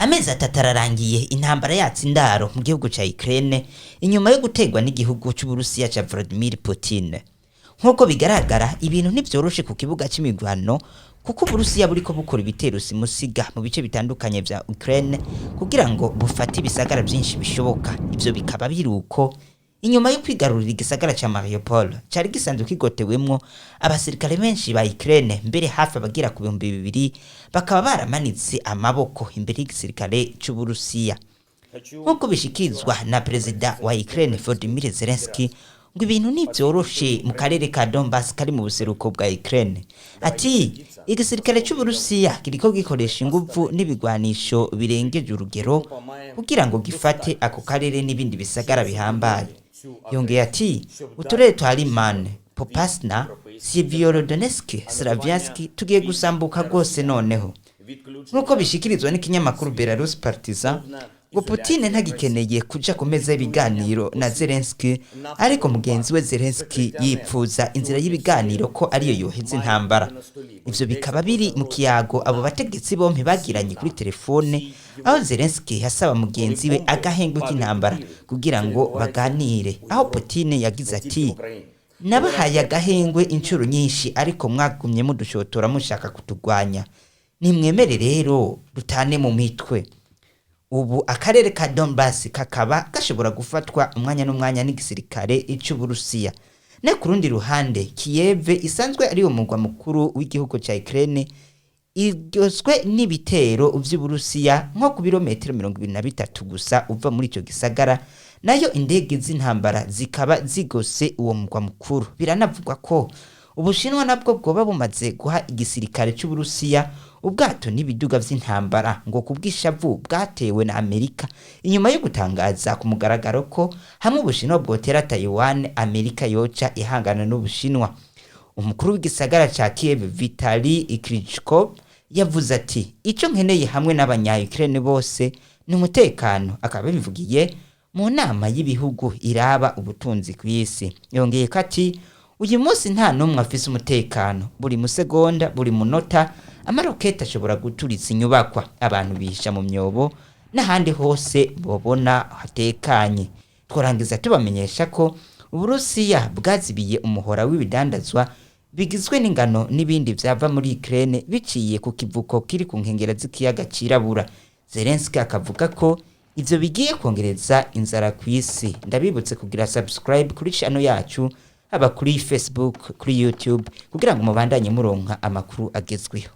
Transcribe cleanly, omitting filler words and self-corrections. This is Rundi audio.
Amezi atararangiye intambara yatsindaro mu gihugu ca Ukraine inyuma yo gutegwa n'igihugu cy'Uburusiya ca Vladimir Putin. Nkuko bigaragara ibintu ntivyoroshe ku kibuga c'imigwano kuko Uburusiya buriko bukora ibitero simusiga mu bice bitandukanye vya Ukraine kugira ngo bufate ibisagara byinshi bishoboka. Ivyo bikaba biruko inyuma yo kwigarurira igisagara ca Mariopul cari gisanzwe kigotewemwo abasirikare benshi ba Ukraine, mbere hafi abagira ku 2000 bakaba baramanitse amaboko imbere y'igisirikare c'Uburusiya. Nkuko bishikizwa na perezida wa Ukraine Volodymyr Zelensky ngo ibintu nivyoroshe mu karere ka Donbass kari mu buseruko bwa Ukraine. Ati igisirikare c'Uburusiya kiriko gikoresha inguvu n'ibigwanisho birengeje urugero kugira ngo gifate ako karere n'ibindi bisagara bihambaye. Yongeye ati uturere twa Liman, Popasna, Sieviolodonetsk, Slaviansk tugiye gusambuka rwose noneho. Nkuko bishikirizwa n'ikinyamakuru Belarus Partizan ngo Putin ntagikeneye kuja ku meza y'ibiganiro na Zelensky, ariko mugenzi we Zelensky yipfuza inzira y'ibiganiro ko ariyo yoheza intambara. Ivyo bikaba biri mu kiyago abo bategetsi bompi bagiranye kuri telefone, aho Zelensky yasaba mugenzi we agahengwe k'intambara kugira ngo baganire, aho Putin yagize ati nabahaye agahengwe inshuro nyinshi ariko mwagumye mudushotora mushaka kutugwanya, nimwemere rero dutane mu mitwe. Ubu akarere ka Donbass kakaba gashobora gufatwa umwanya n'umwanya n'igisirikare c'Uburusiya. Ne ku rundi ruhande Kyiv isanzwe ari umurwa mukuru w'igihugu ca Ukraine igoswe n'ibitero vy'Uburusiya nko ku birometero 23 gusa uva muri ico gisagara, nayo indege z'intambara zikaba zigose uwo murwa mukuru. Biranavugwa ko Ubushinwa nabwo bwoba bumaze guha igisirikare c'Uburusiya ubwato n'ibiduga vy'intambara ngo kubwishavu bwatewe na Amerika inyuma yo gutangaza ku mugaragaro ko hamwe Ubushinwa bwotera Taiwan Amerika yoca ihangana n'Ubushinwa. Umukuru w'igisagara ca Kyiv Vitali Klitschko yavuze ati ico nkeneye hamwe n'abanya-Ukraine bose ni umutekano, akaba bivugiye mu nama y'ibihugu iraba ubutunzi kw'isi. Yongeye ko ati uyu munsi nta numwe afise umutekano, buri musegonda buri munota amaroketa ashobora guturitsa inyubakwa, abantu bihisha mu myobo n'ahandi hose bobona hatekanye. Tworangiza tubamenyesha ko Uburusiya bwazibiye umuhora w'ibidandazwa bigizwe n'ingano n'ibindi vyava muri Ukraine biciye ku kivuko kiri ku nkengera z'ikiyaga cirabura. Zelensky akavuga ko ivyo bigiye kongereza inzara kw'isi. Ndabibutse kugira subscribe kuri channel yacu, haba kuri Facebook, kuri YouTube kugira ngo mubandanye muronka amakuru agezweho.